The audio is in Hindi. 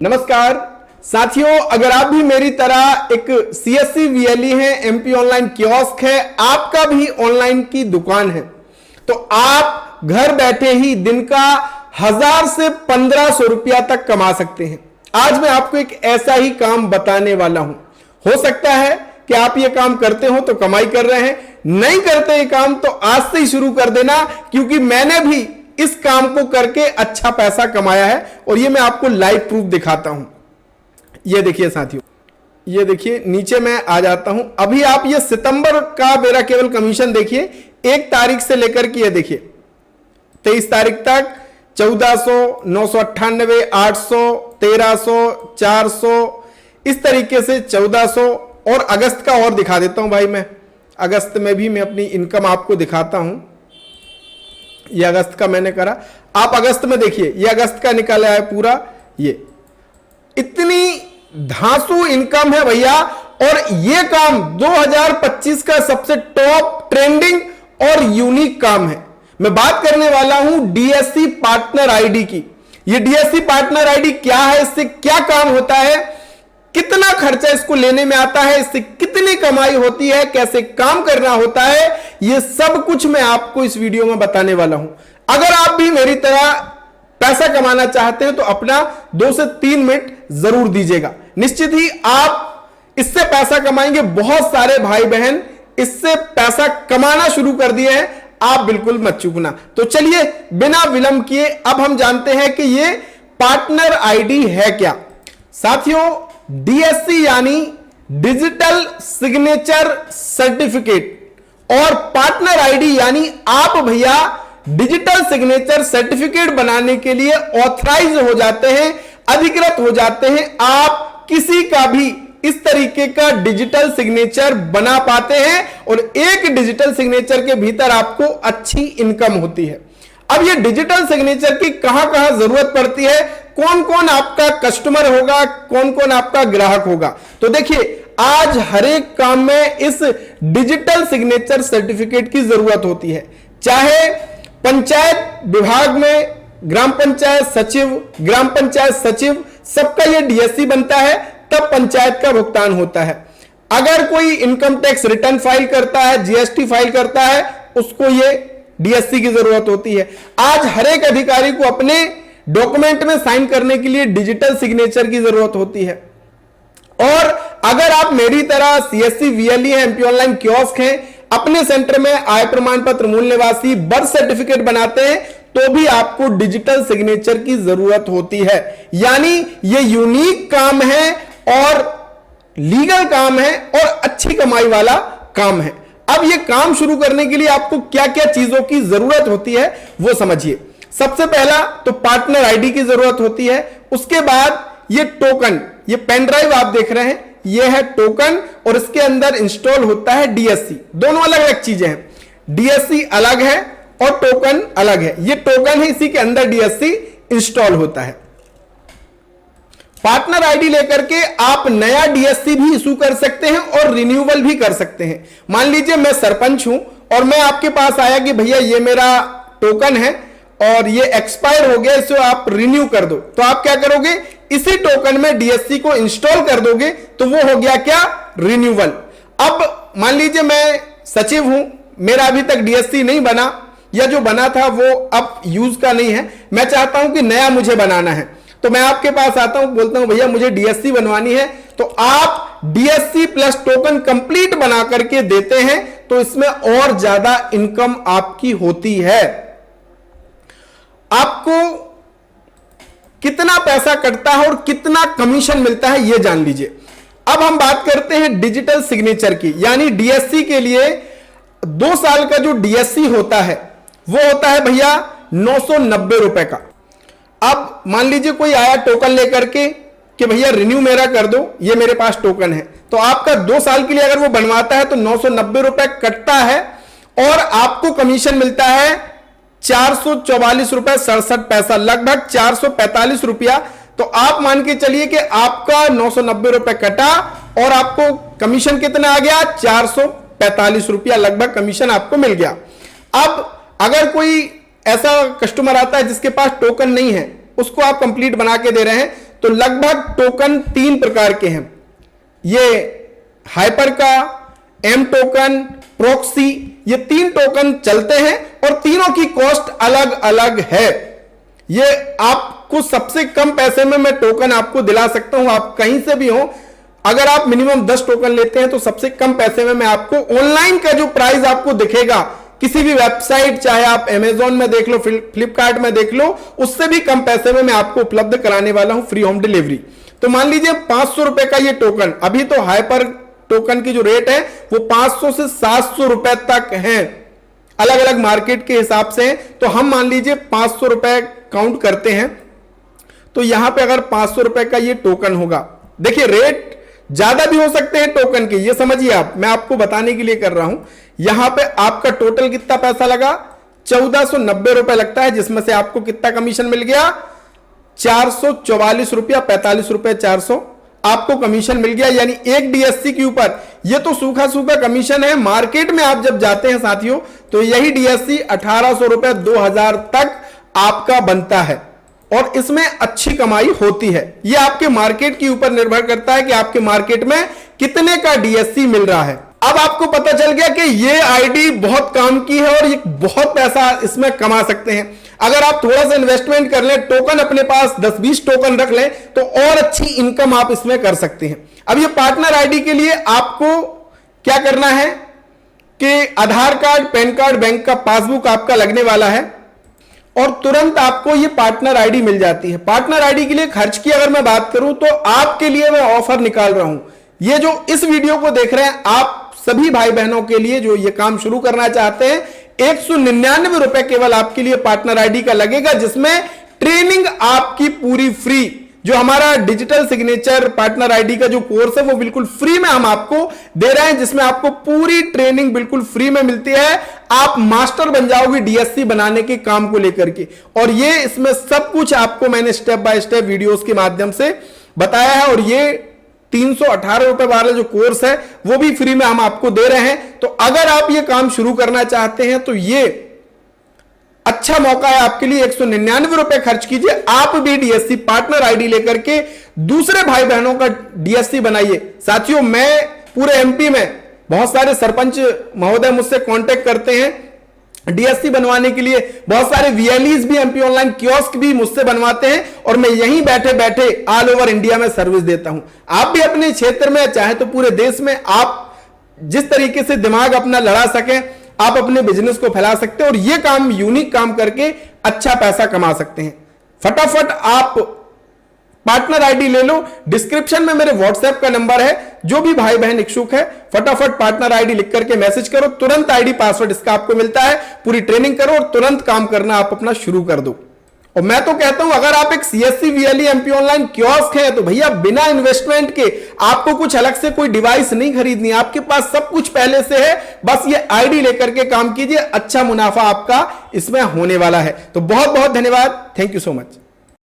नमस्कार साथियों, अगर आप भी मेरी तरह एक सीएससी वीएलई हैं, एमपी ऑनलाइन कियोस्क है, आपका भी ऑनलाइन की दुकान है, तो आप घर बैठे ही दिन का 1000 से 1500 रुपया तक कमा सकते हैं। आज मैं आपको एक ऐसा ही काम बताने वाला हूं। हो सकता है कि आप ये काम करते हो तो कमाई कर रहे हैं, नहीं करते ये काम तो आज से ही शुरू कर देना, क्योंकि मैंने भी इस काम को करके अच्छा पैसा कमाया है और ये मैं आपको लाइव प्रूफ दिखाता हूं। ये देखिए साथियों, ये देखिए नीचे मैं आ जाता हूं। अभी आप ये सितंबर का मेरा केवल कमीशन देखिए, 1 तारीख से लेकर के ये देखिए 23 तारीख तक 1400, 998, 800, 1300, 400, इस तरीके से 1400। और अगस्त का और दिखा देता हूं भाई, मैं अगस्त में भी मैं अपनी इनकम आपको दिखाता हूं। ये अगस्त का मैंने करा, आप अगस्त में देखिए, ये अगस्त का निकाला है पूरा। ये इतनी धांसू इनकम है भैया, और ये काम 2025 का सबसे टॉप ट्रेंडिंग और यूनिक काम है। मैं बात करने वाला हूं डीएससी पार्टनर आईडी की। ये डीएससी पार्टनर आईडी क्या है, इससे क्या काम होता है, कितना खर्चा इसको लेने में आता है, इससे कितनी कमाई होती है, कैसे काम करना होता है, यह सब कुछ मैं आपको इस वीडियो में बताने वाला हूं। अगर आप भी मेरी तरह पैसा कमाना चाहते हैं तो अपना 2 से 3 मिनट जरूर दीजिएगा। निश्चित ही आप इससे पैसा कमाएंगे। बहुत सारे भाई बहन इससे पैसा कमाना शुरू कर दिए हैं, आप बिल्कुल मत चूकना। तो चलिए बिना विलंब किए अब हम जानते हैं कि यह पार्टनर आईडी है क्या। साथियों, डीएससी यानी डिजिटल सिग्नेचर सर्टिफिकेट और पार्टनर आईडी यानी आप भैया डिजिटल सिग्नेचर सर्टिफिकेट बनाने के लिए ऑथराइज हो जाते हैं, अधिकृत हो जाते हैं। आप किसी का भी इस तरीके का डिजिटल सिग्नेचर बना पाते हैं और एक डिजिटल सिग्नेचर के भीतर आपको अच्छी इनकम होती है। अब ये डिजिटल सिग्नेचर की कहां जरूरत पड़ती है, कौन कौन आपका कस्टमर होगा, कौन कौन आपका ग्राहक होगा, तो देखिए आज हर एक काम में इस डिजिटल सिग्नेचर सर्टिफिकेट की जरूरत होती है। चाहे पंचायत विभाग में ग्राम पंचायत सचिव सबका ये डीएससी बनता है, तब पंचायत का भुगतान होता है। अगर कोई इनकम टैक्स रिटर्न फाइल करता है, जीएसटी फाइल करता है, उसको ये डीएससी की जरूरत होती है। आज हर एक अधिकारी को अपने डॉक्यूमेंट में साइन करने के लिए डिजिटल सिग्नेचर की जरूरत होती है। और अगर आप मेरी तरह सीएससी वीएलई है, एमपी ऑनलाइन कियोस्क है, अपने सेंटर में आय प्रमाण पत्र, मूल निवासी, बर्थ सर्टिफिकेट बनाते हैं, तो भी आपको डिजिटल सिग्नेचर की जरूरत होती है। यानी यह यूनिक काम है और लीगल काम है और अच्छी कमाई वाला काम है। अब यह काम शुरू करने के लिए आपको क्या क्या चीजों की जरूरत होती है वो समझिए। सबसे पहला तो पार्टनर आईडी की जरूरत होती है। उसके बाद ये टोकन, ये पेन ड्राइव आप देख रहे हैं, ये है टोकन और इसके अंदर इंस्टॉल होता है डीएससी। दोनों अलग अलग चीजें हैं, डीएससी अलग है और टोकन अलग है। ये टोकन है, इसी के अंदर डीएससी इंस्टॉल होता है। पार्टनर आईडी लेकर के आप नया डीएससी भी इशू कर सकते हैं और रिन्यूअल भी कर सकते हैं। मान लीजिए मैं सरपंच हूं और मैं आपके पास आया कि भैया ये मेरा टोकन है और ये एक्सपायर हो गया, इसे आप रिन्यू कर दो, तो आप क्या करोगे, इसी टोकन में डीएससी को इंस्टॉल कर दोगे, तो वो हो गया क्या, रिन्यूअल। अब मान लीजिए मैं सचिव हूं, मेरा अभी तक डीएससी नहीं बना, या जो बना था वो अब यूज का नहीं है, मैं चाहता हूं कि नया मुझे बनाना है, तो मैं आपके पास आता हूं, बोलता हूं भैया मुझे डीएससी बनवानी है, तो आप डीएससी प्लस टोकन कंप्लीट बना करके देते हैं, तो इसमें और ज्यादा इनकम आपकी होती है। आपको कितना पैसा कटता है और कितना कमीशन मिलता है ये जान लीजिए। अब हम बात करते हैं डिजिटल सिग्नेचर की, यानी डीएससी के लिए 2 साल का जो डीएससी होता है वो होता है भैया 990 रुपए का। अब मान लीजिए कोई आया टोकन लेकर के कि भैया रिन्यू मेरा कर दो, ये मेरे पास टोकन है, तो आपका 2 साल के लिए अगर वो बनवाता है तो 990 रुपए कटता है और आपको कमीशन मिलता है 444 रुपए 67 पैसा, लगभग 445 रुपया। तो आप मान के चलिए कि आपका 990 रुपए कटा और आपको कमीशन कितना आ गया, 445 रुपया लगभग कमीशन आपको मिल गया। अब अगर कोई ऐसा कस्टमर आता है जिसके पास टोकन नहीं है, उसको आप कंप्लीट बना के दे रहे हैं। तो लगभग टोकन 3 प्रकार के हैं, ये हाइपर का, एम टोकन, प्रॉक्सी, ये 3 टोकन चलते हैं और तीनों की कॉस्ट अलग अलग है। ये आपको सबसे कम पैसे में मैं टोकन आपको दिला सकता हूं, आप कहीं से भी हो। अगर आप मिनिमम 10 टोकन लेते हैं तो सबसे कम पैसे में मैं आपको ऑनलाइन का जो प्राइस आपको दिखेगा किसी भी वेबसाइट, चाहे आप अमेजॉन में देख लो, फ्लिपकार्ट में देख लो, उससे भी कम पैसे में मैं आपको उपलब्ध कराने वाला हूं फ्री होम डिलीवरी। तो मान लीजिए 500 रुपए का ये टोकन, अभी तो हाइपर टोकन की जो रेट है वो 500 से 700 रुपए तक है, अलग अलग मार्केट के हिसाब से। तो हम मान लीजिए 500 रुपए काउंट करते हैं, तो यहां पे अगर 500 रुपए का ये टोकन होगा, देखिए रेट ज्यादा भी हो सकते हैं टोकन के, ये समझिए आप, मैं आपको बताने के लिए कर रहा हूं। यहां पे आपका टोटल कितना पैसा लगा, 1490 रुपए लगता है, जिसमें से आपको कितना कमीशन मिल गया, 444 रुपया, 45 रुपए 400 आपको कमीशन मिल गया, यानी एक डीएससी के ऊपर। ये तो सूखा सूखा कमीशन है, मार्केट में आप जब जाते हैं साथियों तो यही डीएससी 1800 रुपए 2000 तक आपका बनता है और इसमें अच्छी कमाई होती है। यह आपके मार्केट के ऊपर निर्भर करता है कि आपके मार्केट में कितने का डीएससी मिल रहा है। अब आपको पता चल गया कि ये आईडी बहुत काम की है और ये बहुत पैसा इसमें कमा सकते हैं। अगर आप थोड़ा सा इन्वेस्टमेंट कर लें, टोकन अपने पास 10-20 टोकन रख लें, तो और अच्छी इनकम आप इसमें कर सकते हैं। अब ये पार्टनर आईडी के लिए आपको क्या करना है कि आधार कार्ड, पैन कार्ड, बैंक का पासबुक आपका लगने वाला है और तुरंत आपको ये पार्टनर आईडी मिल जाती है। पार्टनर आईडी के लिए खर्च की अगर मैं बात करूं तो आपके लिए मैं ऑफर निकाल रहा हूं। ये जो इस वीडियो को देख रहे हैं, आप सभी भाई बहनों के लिए जो ये काम शुरू करना चाहते हैं, 199 रुपए केवल आपके लिए पार्टनर आईडी का लगेगा, जिसमें ट्रेनिंग आपकी पूरी फ्री। जो हमारा डिजिटल सिग्नेचर पार्टनर आईडी का जो कोर्स है वो बिल्कुल फ्री में हम आपको दे रहे हैं, जिसमें आपको पूरी ट्रेनिंग बिल्कुल फ्री में मिलती है। आप मास्टर बन जाओगे डीएससी बनाने के काम को लेकर के, और ये इसमें सब कुछ आपको मैंने स्टेप बाय स्टेप वीडियोस के माध्यम से बताया है। और ये 318 रुपए वाला जो कोर्स है वो भी फ्री में हम आपको दे रहे हैं। तो अगर आप ये काम शुरू करना चाहते हैं तो ये अच्छा मौका है आपके लिए। 199 रुपए खर्च कीजिए, आप भी डीएससी पार्टनर आईडी लेकर के दूसरे भाई बहनों का डीएससी बनाइए। साथियों, मैं पूरे एमपी में बहुत सारे सरपंच महोदय मुझसे कांटेक्ट करते हैं डीएससी बनवाने के लिए, बहुत सारे वीएलईज भी, एमपी ऑनलाइन कियोस्क भी मुझसे बनवाते हैं और मैं यहीं बैठे बैठे ऑल ओवर इंडिया में सर्विस देता हूं। आप भी अपने क्षेत्र में, चाहे तो पूरे देश में, आप जिस तरीके से दिमाग अपना लड़ा सकें, आप अपने बिजनेस को फैला सकते हैं और यह काम, यूनिक काम करके अच्छा पैसा कमा सकते हैं। फटाफट आप पार्टनर आईडी ले लो, डिस्क्रिप्शन में मेरे व्हाट्सएप का नंबर है। जो भी भाई बहन इच्छुक है, फटाफट पार्टनर आईडी लिख करके मैसेज करो, तुरंत आईडी पासवर्ड इसका आपको मिलता है, पूरी ट्रेनिंग करो और तुरंत काम करना आप अपना शुरू कर दो। और मैं तो कहता हूं, अगर आप एक CSC VLE MP online kiosk है तो भैया बिना इन्वेस्टमेंट के आपको कुछ अलग से कोई डिवाइस नहीं खरीदनी, आपके पास सब कुछ पहले से है, बस ये आईडी लेकर के काम कीजिए, अच्छा मुनाफा आपका इसमें होने वाला है। तो बहुत बहुत धन्यवाद, थैंक यू सो मच।